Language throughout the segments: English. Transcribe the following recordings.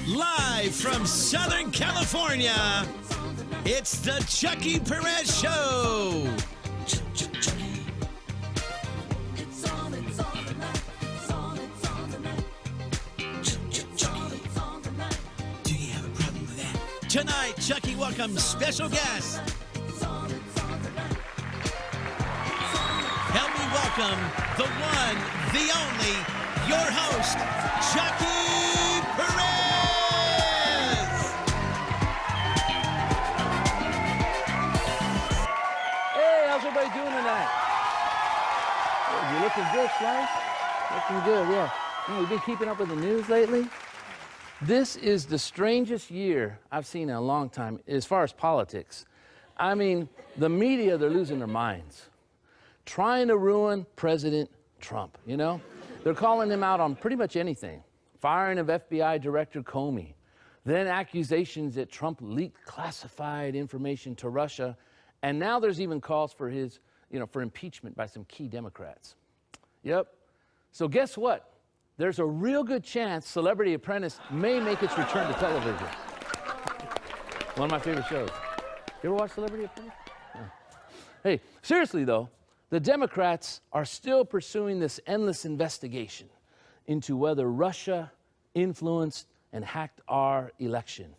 Live from Southern California, it's the Chuckie Perez Show. Do you have a problem with that? Tonight, Chuckie welcomes special guest. Help me welcome the one, the only, your host, Chuckie Perez. Hey, how's everybody doing tonight? Hey, you looking good, Slice? Looking good, yeah. You've been keeping up with the news lately? This is the strangest year I've seen in a long time as far as politics. I mean, the media, they're losing their minds. Trying to ruin President Trump, you know? They're calling him out on pretty much anything. Firing of FBI Director Comey. Then accusations that Trump leaked classified information to Russia. And now there's even calls for his, for impeachment by some key Democrats. Yep. So guess what? There's a real good chance Celebrity Apprentice may make its return to television. One of my favorite shows. You ever watch Celebrity Apprentice? Yeah. Hey, seriously though, the Democrats are still pursuing this endless investigation into whether Russia influenced and hacked our election.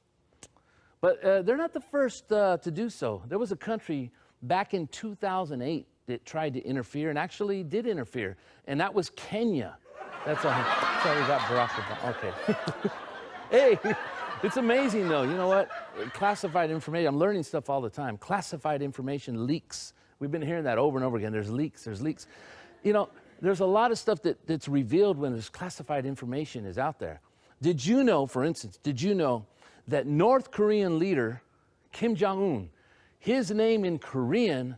But they're not the first to do so. There was a country back in 2008 that tried to interfere and actually did interfere, and that was Kenya. That's how we got Barack Obama. Okay. Hey, it's amazing though. You know what? Classified information, I'm learning stuff all the time. Classified information leaks. We've been hearing that over and over again. There's leaks, there's leaks. There's a lot of stuff that's revealed when there's classified information is out there. Did you know, for instance, that North Korean leader Kim Jong-un, his name in Korean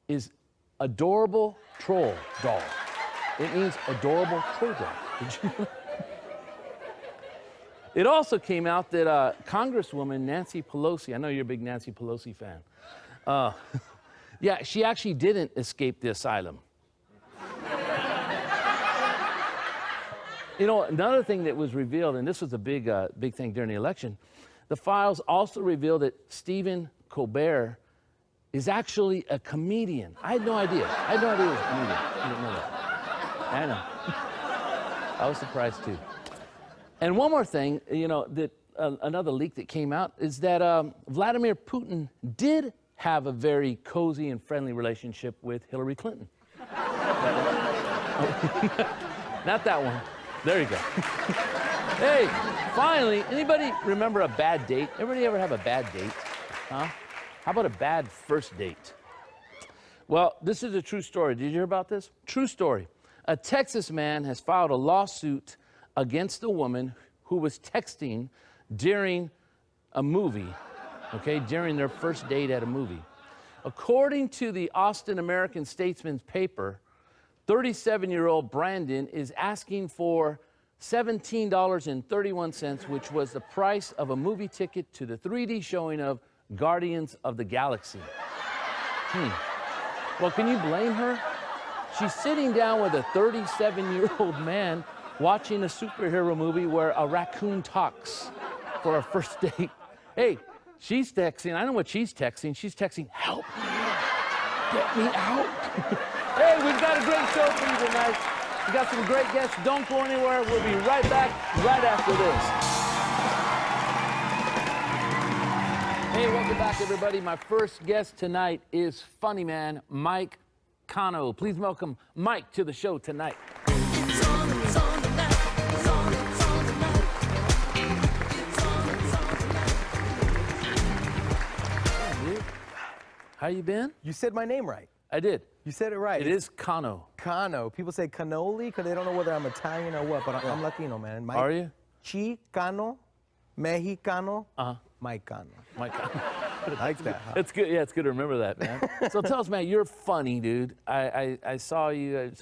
is adorable troll doll. It means adorable troll doll. Did you know? It also came out that Congresswoman Nancy Pelosi, I know you're a big Nancy Pelosi fan, yeah, she actually didn't escape the asylum. Another thing that was revealed, and this was a big thing during the election, the files also revealed that Stephen Colbert is actually a comedian. I had no idea. I had no idea he was a comedian. I didn't know that. I know. I was surprised too. And one more thing, that another leak that came out is that Vladimir Putin did have a very cozy and friendly relationship with Hillary Clinton. Not that one. There you go. Hey, finally, anybody remember a bad date? Everybody ever have a bad date? Huh? How about a bad first date? Well, this is a true story. Did you hear about this? True story. A Texas man has filed a lawsuit against a woman who was texting during a movie, during their first date at a movie. According to the Austin American-Statesman's paper, 37-year-old Brandon is asking for $17.31, which was the price of a movie ticket to the 3D showing of Guardians of the Galaxy. Well, can you blame her? She's sitting down with a 37-year-old man watching a superhero movie where a raccoon talks for a first date. Hey, she's texting. I know what she's texting. She's texting, help me. Get me out. Hey, we've got a great show for you tonight. We got some great guests. Don't go anywhere. We'll be right back right after this. Hey, welcome back, everybody. My first guest tonight is funny man Mike Cano. Please welcome Mike to the show tonight. How you been? You said my name right. I did. You said it right. It is Cano. Cano. People say cannoli because they don't know whether I'm Italian or what, but I'm Latino, man. Mike, are you? Chicano, Mexicano, Mike Cano. Mike Cano. I like that. Huh? It's good. Yeah, it's good to remember that, man. So tell us, man, you're funny, dude. I saw you,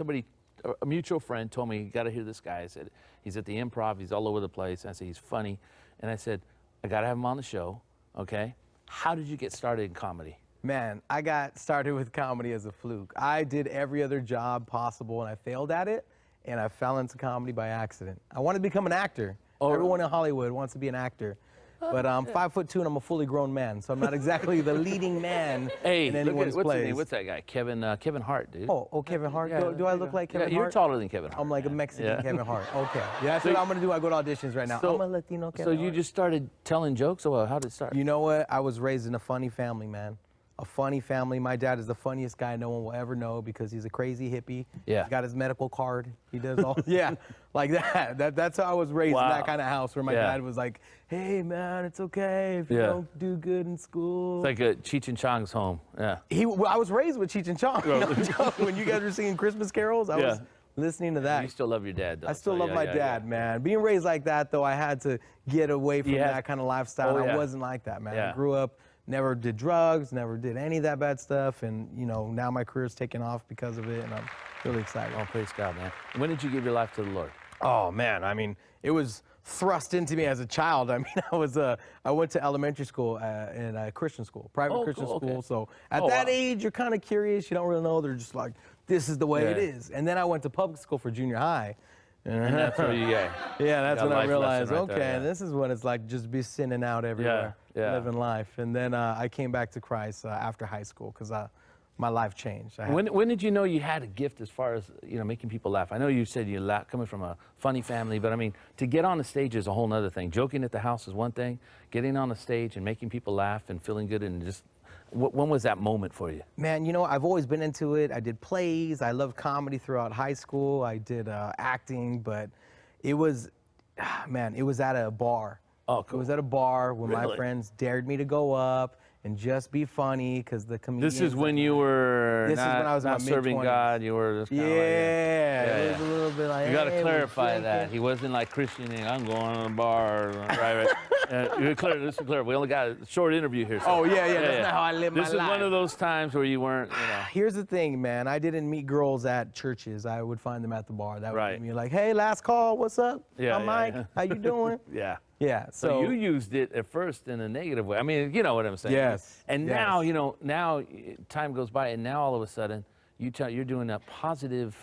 a mutual friend told me, you got to hear this guy. I said, he's at the Improv. He's all over the place. And I said, he's funny. And I said, I got to have him on the show, okay? How did you get started in comedy? Man, I got started with comedy as a fluke. I did every other job possible, and I failed at it, and I fell into comedy by accident. I wanted to become an actor, Everyone in Hollywood wants to be an actor. But I'm 5'2" and I'm a fully grown man, so I'm not exactly the leading man in anyone's what's his plays. name? What's that guy? Kevin Hart, dude. Oh, Kevin Hart. Do I look like Kevin Hart? You're taller than Kevin Hart. I'm like a Mexican Kevin Hart. Okay. Yeah, that's what I'm going to do. I go to auditions right now. I'm a Latino Kevin Hart. So you just started telling jokes, or how did it start? You know what? I was raised in a funny family, man. A funny family. My dad is the funniest guy no one will ever know because he's a crazy hippie. Yeah. He's got his medical card. He does all, like that. That's how I was raised in that kind of house where my dad was like, hey, man, it's okay if you don't do good in school. It's like a Cheech and Chong's home. Yeah. I was raised with Cheech and Chong. When you guys were singing Christmas carols, I was listening to that. You still love your dad, though. I still love my dad, man. Being raised like that, though, I had to get away from that kind of lifestyle. I wasn't like that, man. I grew up, never did drugs, never did any of that bad stuff, and now my career's taken off because of it, and I'm really excited. Oh, praise God, man. When did you give your life to the Lord? Oh, man, I mean, it was thrust into me as a child. I mean, I went to elementary school in a Christian school, private Christian school. Okay. So at that age, you're kind of curious. You don't really know. They're just like, this is the way it is. And then I went to public school for junior high. And that's where you that's when I realized, right this is what it's like, just be sinning out everywhere, living life. And then I came back to Christ after high school because my life changed. When did you know you had a gift as far as making people laugh? I know you said you laugh coming from a funny family, but I mean, to get on the stage is a whole nother thing. Joking at the house is one thing. Getting on the stage and making people laugh and feeling good and just. When was that moment for you? Man, I've always been into it. I did plays. I loved comedy throughout high school. I did acting, but it was at a bar. Oh, cool. It was at a bar when my friends dared me to go up and just be funny because the comedians. This is when you were when I was not in my serving mid-20s. God. You were just kind of it was a little bit like. You got to hey, clarify that. He wasn't like Christian. I'm going to the bar. Right. Just to clarify. We only got a short interview here. So. That's not how I live my life. This is one of those times where you weren't. Here's the thing, man. I didn't meet girls at churches. I would find them at the bar. That would be like, hey, last call. What's up? I'm Mike. How you doing? Yeah. So you used it at first in a negative way. I mean, you know what I'm saying. Yes. And now, now time goes by, and now all of a sudden, you're doing a positive.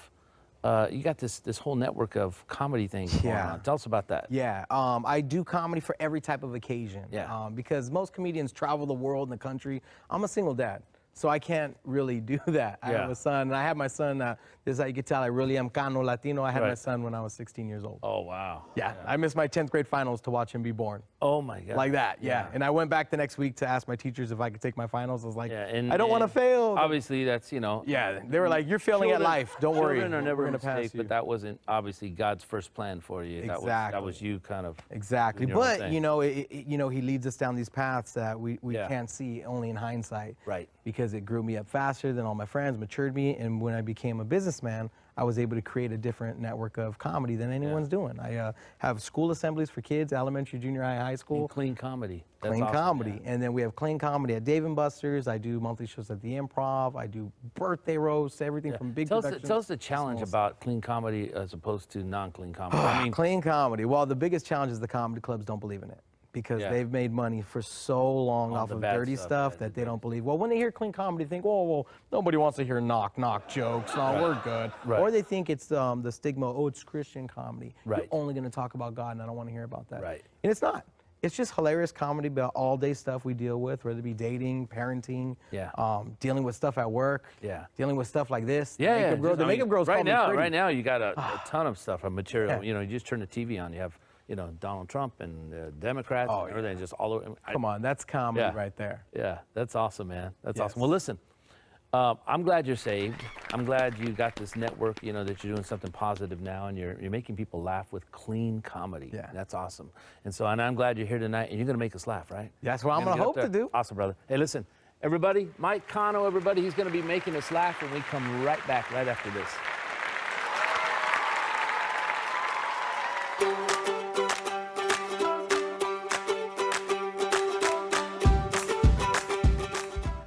You got this whole network of comedy things going on. Tell us about that. Yeah. I do comedy for every type of occasion. Yeah. Because most comedians travel the world and the country. I'm a single dad, so I can't really do that. I have a son, and I had my son. This is how you can tell I really am Cano Latino. I had my son when I was 16 years old. Oh, wow. Yeah. I missed my 10th grade finals to watch him be born. Oh, my God. Like that, And I went back the next week to ask my teachers if I could take my finals. I was like, and, I don't want to fail. Obviously, that's, Yeah, they were like, you're failing at life. Don't worry. Children are never going a mistake, but that wasn't obviously God's first plan for you. Exactly. That was you kind of. Exactly. But, he leads us down these paths that we can't see only in hindsight. Right. Because it grew me up faster than all my friends, matured me, and when I became a businessman, I was able to create a different network of comedy than anyone's doing. I have school assemblies for kids, elementary, junior high, high school. And clean comedy. That's Clean awesome, comedy. Yeah. And then we have clean comedy at Dave & Buster's. I do monthly shows at the Improv. I do birthday roasts, everything from big productions. Tell us the challenge about clean comedy as opposed to non-clean comedy. Clean comedy. Well, the biggest challenge is the comedy clubs don't believe in it. Because they've made money for so long off of dirty stuff that they don't believe. Well, when they hear clean comedy, they think, well, nobody wants to hear knock jokes. No, we're good. Right. Or they think it's the stigma, it's Christian comedy. Right. You're only going to talk about God, and I don't want to hear about that. Right. And it's not. It's just hilarious comedy about all-day stuff we deal with, whether it be dating, parenting, dealing with stuff at work, dealing with stuff like this. The makeup girls right call me now, pretty. Right now, you got a ton of stuff, of material. You just turn the TV on, you have Donald Trump and Democrats and everything just all over. Come on, that's comedy right there. Yeah, that's awesome, man. That's awesome. Well, listen, I'm glad you're saved. I'm glad you got this network, that you're doing something positive now, and you're making people laugh with clean comedy. Yeah. That's awesome. And I'm glad you're here tonight, and you're going to make us laugh, right? That's what I'm going to hope to do. Awesome, brother. Hey, listen, everybody, Mike Cano, everybody, he's going to be making us laugh when we come right back right after this.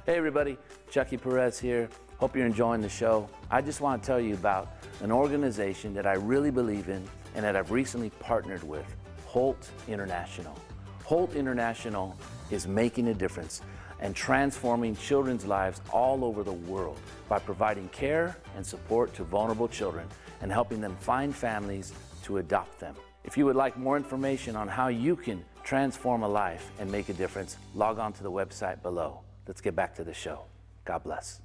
Hey everybody, Chuckie Perez here. Hope you're enjoying the show. I just want to tell you about an organization that I really believe in and that I've recently partnered with, Holt International. Holt International is making a difference and transforming children's lives all over the world by providing care and support to vulnerable children and helping them find families to adopt them. If you would like more information on how you can transform a life and make a difference, log on to the website below. Let's get back to the show. God bless.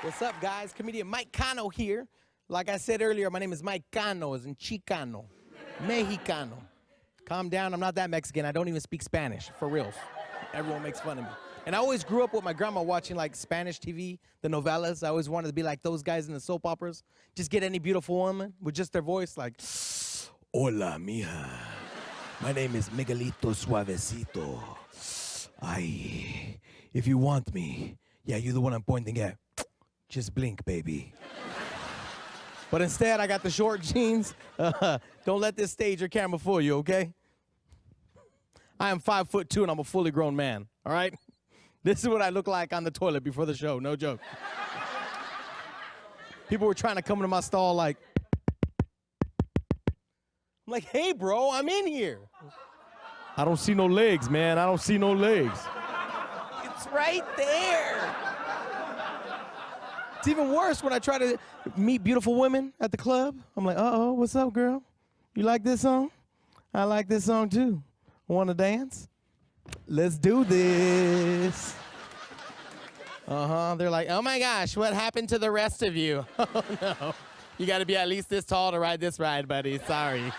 What's up, guys? Comedian Mike Cano here. Like I said earlier, my name is Mike Cano, as in Chicano, Mexicano. Calm down, I'm not that Mexican. I don't even speak Spanish, for reals. Everyone makes fun of me. And I always grew up with my grandma watching like Spanish TV, the novellas. I always wanted to be like those guys in the soap operas. Just get any beautiful woman with just their voice like, Hola, mija. My name is Miguelito Suavecito. Ay, if you want me, yeah, you're the one I'm pointing at. Just blink, baby. But instead, I got the short jeans. Don't let this stage or camera fool you, okay? I am 5'2" and I'm a fully grown man, all right? This is what I look like on the toilet before the show, no joke. People were trying to come into my stall like, I'm like, hey, bro, I'm in here. I don't see no legs, man. I don't see no legs. It's right there. It's even worse when I try to meet beautiful women at the club. I'm like, uh-oh, what's up, girl? You like this song? I like this song, too. Want to dance? Let's do this. They're like, oh, my gosh, what happened to the rest of you? Oh, no. You got to be at least this tall to ride this ride, buddy. Sorry.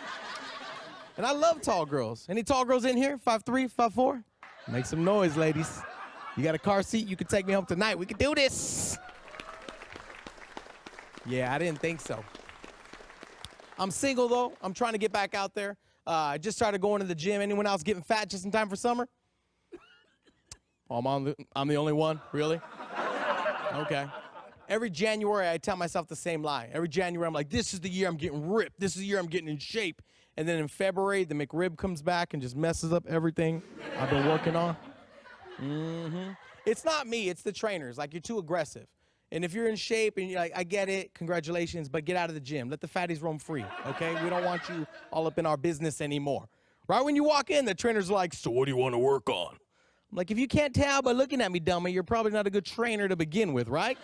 And I love tall girls. Any tall girls in here? 5'3", 5'4"? Make some noise, ladies. You got a car seat? You can take me home tonight. We can do this. Yeah, I didn't think so. I'm single, though. I'm trying to get back out there. I just started going to the gym. Anyone else getting fat just in time for summer? Oh, I'm the only one? Really? Okay. Every January, I tell myself the same lie. Every January, I'm like, this is the year I'm getting ripped. This is the year I'm getting in shape. And then in February, the McRib comes back and just messes up everything I've been working on. It's not me. It's the trainers. Like, you're too aggressive. And if you're in shape and you're like, I get it, congratulations, but get out of the gym. Let the fatties roam free, okay? We don't want you all up in our business anymore. Right when you walk in, the trainer's like, so what do you want to work on? I'm like, if you can't tell by looking at me, dummy, you're probably not a good trainer to begin with, right?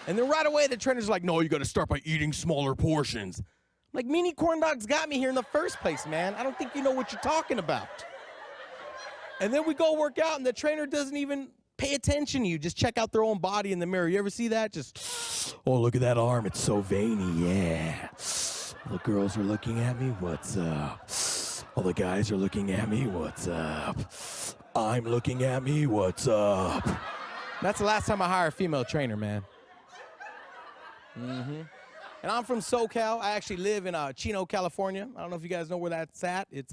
And then right away, the trainer's like, no, you got to start by eating smaller portions. I'm like, mini corn dogs got me here in the first place, man. I don't think you know what you're talking about. And then we go work out, and the trainer doesn't even pay attention to you. Just check out their own body in the mirror. You ever see that? Just, oh, look at that arm. It's so veiny, yeah. The girls are looking at me. What's up? All the guys are looking at me. What's up? I'm looking at me. What's up? That's the last time I hired a female trainer, man. And I'm from SoCal. I actually live in Chino, California. I don't know if you guys know where that's at. It's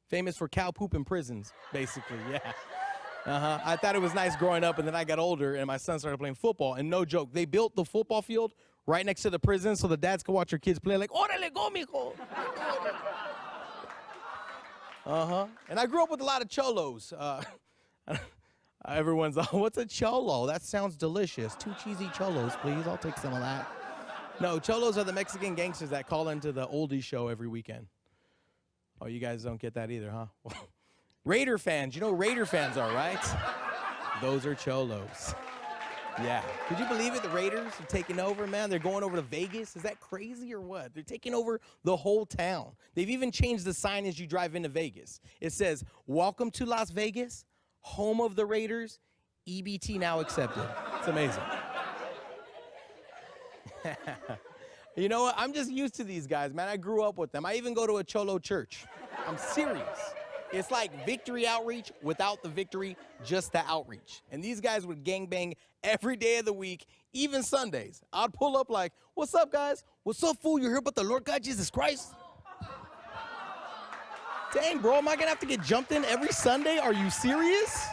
famous for cow poop in prisons, basically, yeah. I thought it was nice growing up, and then I got older, and my son started playing football. And no joke, they built the football field right next to the prison so the dads could watch their kids play like, órale, go, mijo. And I grew up with a lot of cholos. Everyone's like, what's a cholo? That sounds delicious. 2 cheesy cholos, please. I'll take some of that. No, cholos are the Mexican gangsters that call into the oldie show every weekend. Oh, you guys don't get that either, huh? Raider fans. You know who Raider fans are, right? Those are cholos. Yeah. Could you believe it? The Raiders are taking over, man. They're going over to Vegas. Is that crazy or what? They're taking over the whole town. They've even changed the sign as you drive into Vegas. It says, welcome to Las Vegas, home of the Raiders, EBT now accepted. It's amazing. You know what? I'm just used to these guys, man. I grew up with them. I even go to a cholo church. I'm serious. It's like Victory Outreach without the victory, just the outreach. And these guys would gangbang every day of the week, even Sundays. I'd pull up like, what's up, guys? What's up, fool? You heard about the Lord God Jesus Christ? Dang, bro, am I going to have to get jumped in every Sunday? Are you serious?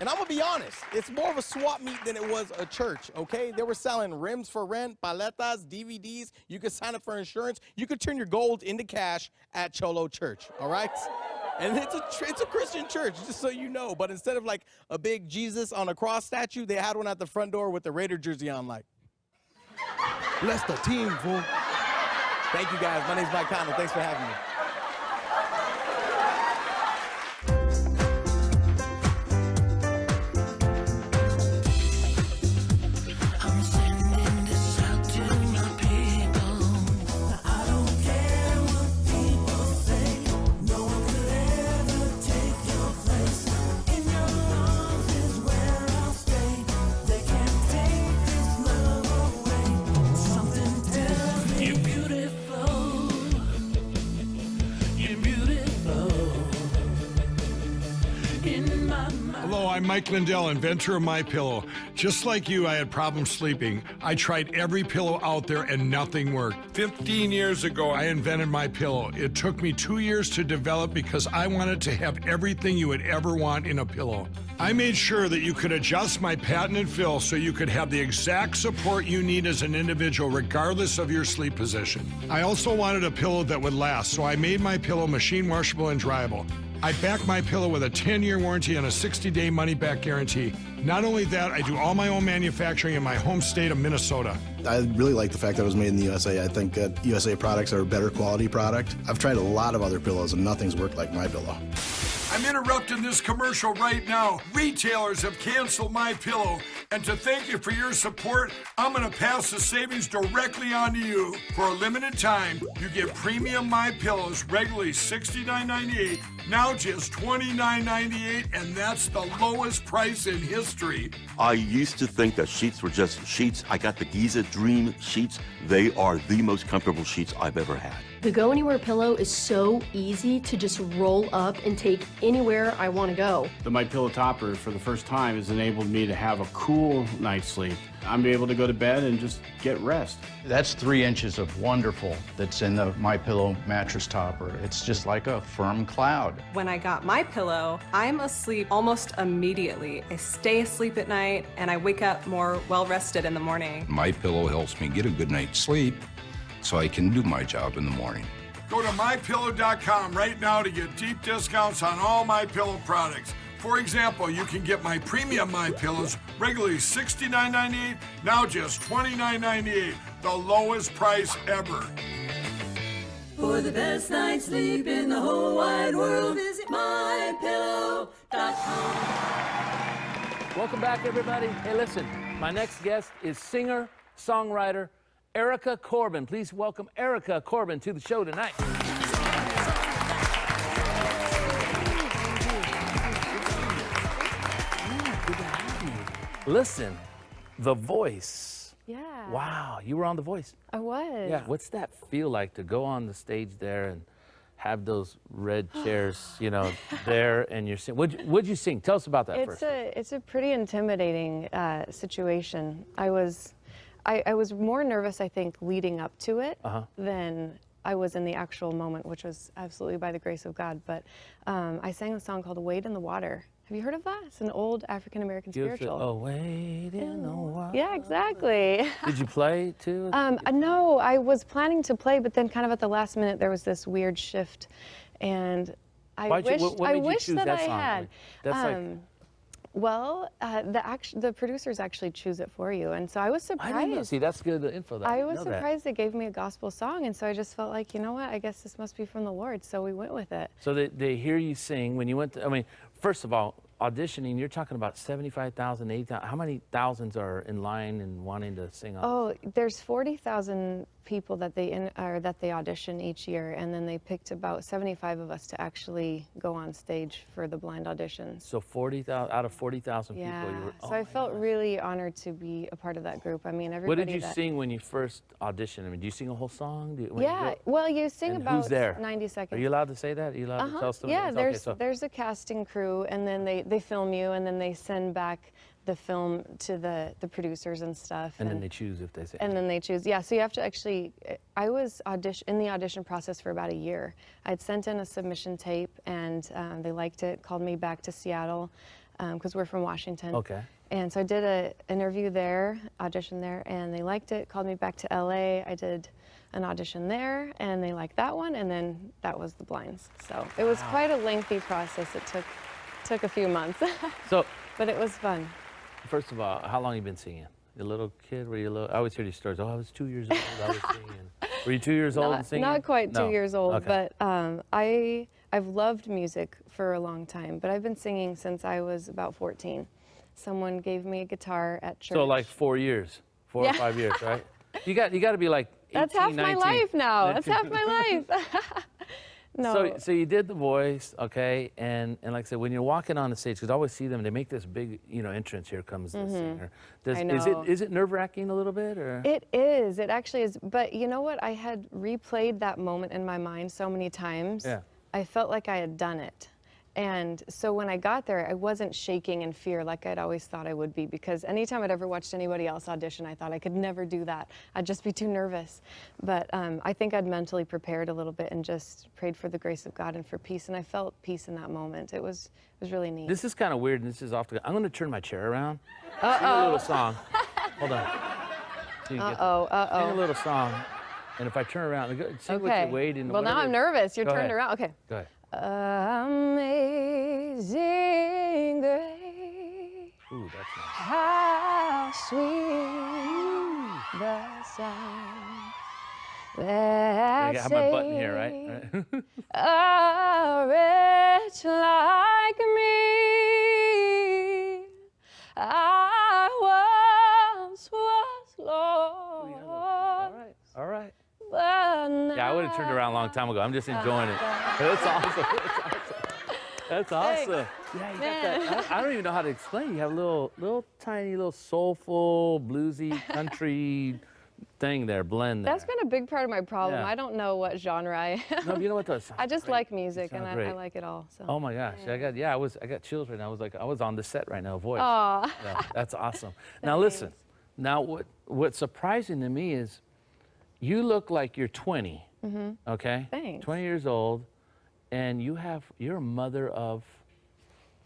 And I'm going to be honest, it's more of a swap meet than it was a church, okay? They were selling rims for rent, paletas, DVDs. You could sign up for insurance. You could turn your gold into cash at Cholo Church, all right? And it's a Christian church, just so you know. But instead of like a big Jesus on a cross statue, they had one at the front door with the Raider jersey on, like, bless the team, fool. Thank you, guys. My name's Mike Cano. Thanks for having me. I'm I'm Mike Lindell, inventor of MyPillow. Just like you, I had problems sleeping. I tried every pillow out there and nothing worked. 15 years ago, I invented MyPillow. It took me 2 years to develop because I wanted to have everything you would ever want in a pillow. I made sure that you could adjust my patented fill so you could have the exact support you need as an individual, regardless of your sleep position. I also wanted a pillow that would last, so I made MyPillow machine washable and dryable. I back MyPillow with a 10-year warranty and a 60-day money-back guarantee. Not only that, I do all my own manufacturing in my home state of Minnesota. I really like the fact that it was made in the USA. I think that USA products are a better quality product. I've tried a lot of other pillows and nothing's worked like MyPillow. I'm interrupting this commercial right now. Retailers have canceled MyPillow, and to thank you for your support, I'm going to pass the savings directly on to you. For a limited time, you get premium MyPillows, regularly $69.98, now just $29.98, and that's the lowest price in history. I used to think that sheets were just sheets. I got the Giza Dream sheets. They are the most comfortable sheets I've ever had. The Go Anywhere pillow is so easy to just roll up and take anywhere I want to go. The MyPillow topper, for the first time, has enabled me to have a cool night's sleep. I'm able to go to bed and just get rest. That's 3 inches of wonderful that's in the MyPillow mattress topper. It's just like a firm cloud. When I got MyPillow, I'm asleep almost immediately. I stay asleep at night and I wake up more well-rested in the morning. MyPillow helps me get a good night's sleep so I can do my job in the morning. Go to MyPillow.com right now to get deep discounts on all MyPillow products. For example, you can get my premium MyPillows, regularly $69.98, now just $29.98, the lowest price ever. For the best night's sleep in the whole wide world, visit MyPillow.com. Welcome back, everybody. Hey, listen, my next guest is singer, songwriter, Erica Corbin. Please welcome Erica Corbin to the show tonight. Listen, The Voice. Yeah. Wow, you were on The Voice. I was. Yeah. What's that feel like to go on the stage there and have those red chairs, you know, there and you're singing? What'd you sing? Tell us about that first. It's a pretty intimidating situation. I was more nervous, I think, leading up to it than I was in the actual moment, which was absolutely by the grace of God. But I sang a song called "Wade in the Water." Have you heard of that? It's an old African-American spiritual. Oh, wade in the water. Yeah, exactly. Did you play too? No, I was planning to play, but then kind of at the last minute there was this weird shift, and I wish that I had. Well, the producers actually choose it for you, and so I was surprised. I didn't know. See, that's good info. I was surprised they gave me a gospel song, and so I just felt like, you know what, I guess this must be from the Lord, so we went with it. So they hear you sing when you went to, I mean, first of all, auditioning, you're talking about 75,000, 80,000. How many thousands are in line and wanting to sing on? Oh, there's 40,000 people that they audition each year, and then they picked about 75 of us to actually go on stage for the blind auditions. So 40,000 out of 40,000 people. Yeah. You were, So I felt really honored to be a part of that group. I mean, everybody. What did you sing when you first auditioned? I mean, do you sing a whole song? Yeah. Well, you sing and about who's there? 90 seconds. Are you allowed to say that? Are you allowed to tell us? Yeah. There's a casting crew, and then they film you, and then they send back the film to the producers and stuff. And then they choose if they say. And then they choose. Yeah, so you have to actually, I was in the audition process for about a year. I'd sent in a submission tape, and they liked it, called me back to Seattle, because we're from Washington. Okay. And so I did an interview there, audition there, and they liked it, called me back to LA. I did an audition there, and they liked that one, and then that was the blinds. So it was quite a lengthy process. It took a few months. But it was fun. First of all, how long have you been singing? You a little kid? Were you a little? I always hear these stories. Oh, I was 2 years old. I was singing. Were you 2 years old and singing? Not quite 2 years old, okay. But I've loved music for a long time. But I've been singing since I was about 14. Someone gave me a guitar at church. So like 4 years, 4 or 5 years, right? You got to be like 18, That's half 19. my life now. That's half my life. No. So you did The Voice, okay, and like I said, when you're walking on the stage, because I always see them, they make this big, entrance. Here comes the singer. I know. Is it nerve-wracking a little bit, or? It is. It actually is. But you know what? I had replayed that moment in my mind so many times. Yeah. I felt like I had done it. And so when I got there, I wasn't shaking in fear like I'd always thought I would be, because anytime I'd ever watched anybody else audition, I thought I could never do that. I'd just be too nervous. But I think I'd mentally prepared a little bit and just prayed for the grace of God and for peace, and I felt peace in that moment. It was really neat. This is kind of weird, and this is off the... I'm going to turn my chair around. Uh-oh. Sing a little song. Hold on. Sing a little song. And if I turn around, see what you're waiting. Well, now I'm nervous. You're turned around. Okay. Go ahead. Amazing grace. Ooh, that's nice. How sweet the sound that I have my button here, right? A wretch like me. I once was lost. All right. But now Yeah, I would have turned around a long time ago. I'm just enjoying it. That's awesome. That's awesome. Yeah, you got that. I don't even know how to explain. You have a little tiny, soulful, bluesy, country thing there, blend there. That's been a big part of my problem. Yeah. I don't know what genre I am. No, you know what though? I just like music, and I like it all. So. Oh my gosh, I got chills right now. I was on the set right now, voice. Aw. Yeah, that's awesome. Now listen, what's surprising to me is you look like you're 20, okay? Thanks. 20 years old, and you're a mother of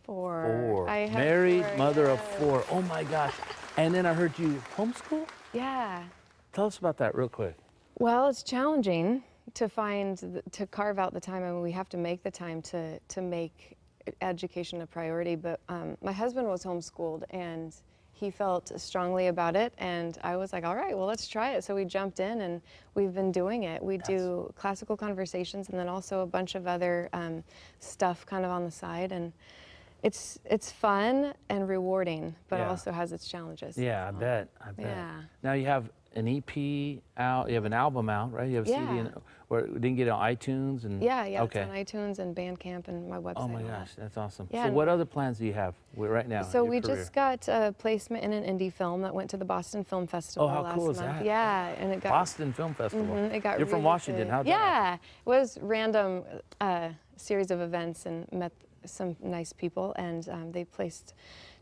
4. I have Married 4, mother of yes. 4. Oh my gosh. And then I heard you homeschool? Yeah. Tell us about that real quick. Well, it's challenging to carve out the time. I mean, we have to make the time to make education a priority, but my husband was homeschooled, and he felt strongly about it, and I was like, all right, well, let's try it. So we jumped in, and we've been doing it. We do classical conversations and then also a bunch of other stuff kind of on the side, and it's fun and rewarding, but it also has its challenges. Yeah, I bet. Yeah. Now you have an EP out, you have an album out, right? You have a CD, or didn't get it on iTunes? And Yeah, okay. It's on iTunes and Bandcamp and my website. Oh my gosh, that's awesome. Yeah, so what other plans do you have right now? So in we your career? just got a placement in an indie film that went to the Boston Film Festival how last cool is month. that? Yeah, and it got Boston Film Festival. It got You're from really Washington. good. How'd that Yeah, it was random series of events, and met some nice people, and they placed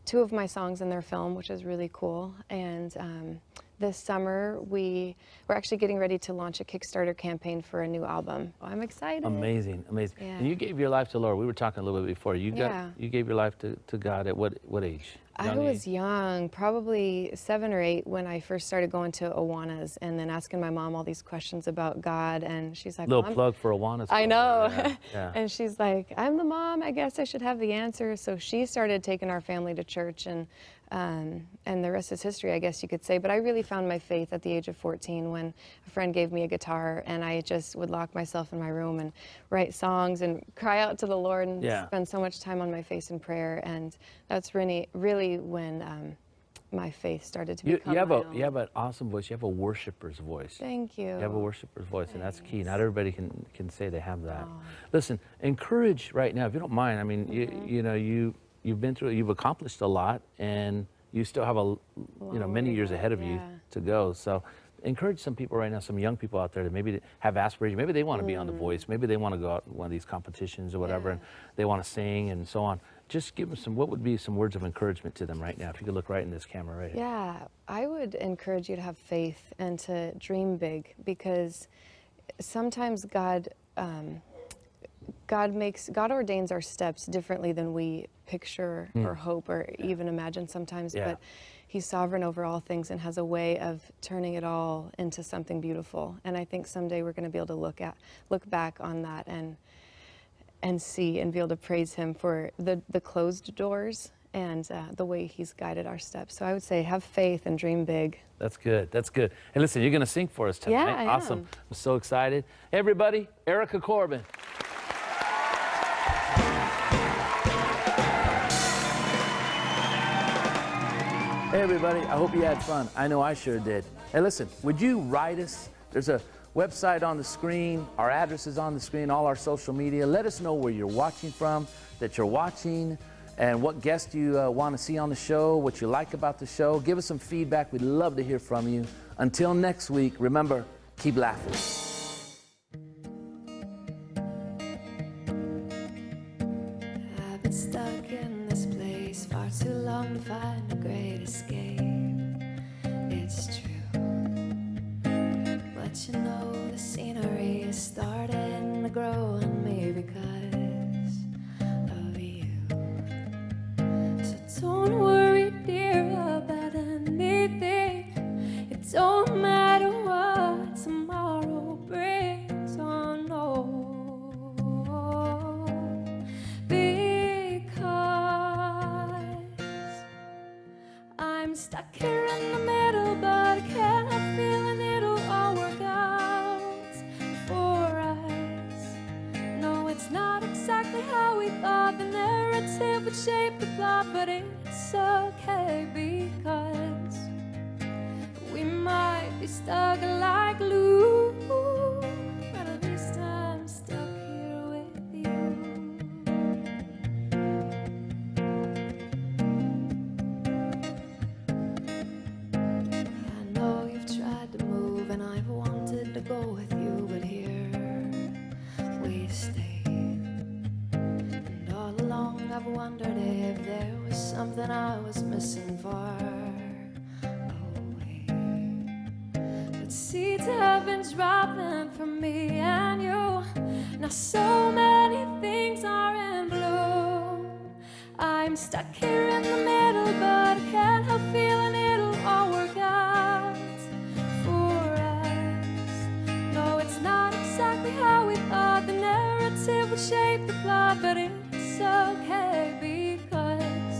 2 of my songs in their film, which is really cool. And this summer we're actually getting ready to launch a Kickstarter campaign for a new album. I'm excited. Amazing, amazing. Yeah. And you gave your life to the Lord. We were talking a little bit before. You gave your life to God at what age? I was young, probably 7 or 8, when I first started going to Awanas and then asking my mom all these questions about God, and she's like, little plug for Awanas. I know. Yeah. And she's like, I'm the mom, I guess I should have the answer. So she started taking our family to church, and the rest is history, I guess you could say. But I really found my faith at the age of 14 when a friend gave me a guitar, and I just would lock myself in my room and write songs and cry out to the Lord and spend so much time on my face in prayer. And that's really when my faith started to become you have my own. You have an awesome voice. You have a worshiper's voice. Thank you. You have a worshiper's voice, and that's key. Not everybody can say they have that. Listen, encourage right now, if you don't mind. I mean, you've been through, you've accomplished a lot, and you still have many years ahead of you to go. So encourage some people right now, some young people out there that maybe have aspirations. Maybe they want to be on The Voice. Maybe they want to go out in one of these competitions or whatever, and they want to sing and so on. Just give them what would be some words of encouragement to them right now, if you could look right in this camera right here. Yeah, I would encourage you to have faith and to dream big, because sometimes God ordains our steps differently than we picture or hope or even imagine sometimes, but He's sovereign over all things and has a way of turning it all into something beautiful. And I think someday we're going to be able to look back on that and see and be able to praise Him for the closed doors and the way He's guided our steps. So I would say have faith and dream big. That's good. That's good. And listen, you're going to sing for us tonight. Yeah, I awesome. am. I'm so excited. Hey, everybody, Erica Corbin. Hey, everybody. I hope you had fun. I know I sure did. Hey, listen, would you write us? There's a website on the screen. Our address is on the screen, all our social media. Let us know where you're watching from, that you're watching, and what guests you want to see on the show, what you like about the show. Give us some feedback. We'd love to hear from you. Until next week, remember, keep laughing. here in the middle, but I can't help feeling it'll all work out for us. No, it's not exactly how we thought. The narrative would shape the plot, but it's okay because we might be stuck like glue. But at least I'm stuck here with you. I know you've tried to move and I've wanted to go with you, but here we stay. And all along I've wondered if there was something I was missing far away. But seeds have been dropping from me and you. Now so many things are in bloom. I'm stuck here in the middle, but I can't help feeling it'll all work out for us. No, it's not exactly how we thought. The narrative would shape the plot, but it's okay because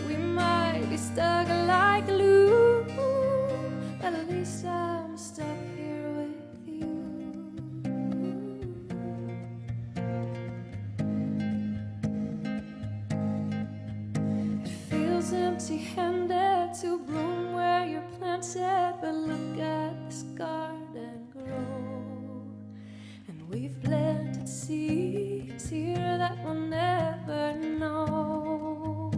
we might be stuck like glue. But at least I'm stuck here with you. It feels empty-handed to bloom where you're planted, but look at this garden grow. And we've planted seeds here that we'll never know.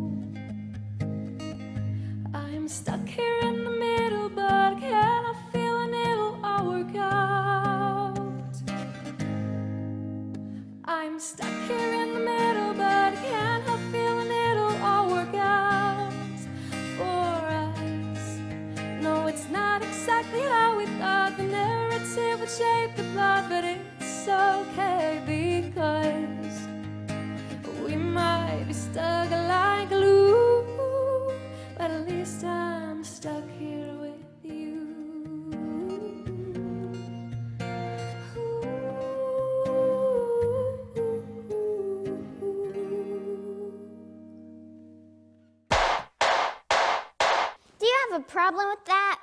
I'm stuck here in the middle, but I can't help feeling it'll all work out. I'm stuck here in the middle, but I can't help feeling it'll all work out for us. No, it's not exactly how we thought. The narrative would shape the plot, but it's okay because we might be stuck like glue. But at least I'm stuck here with you. Do you have a problem with that?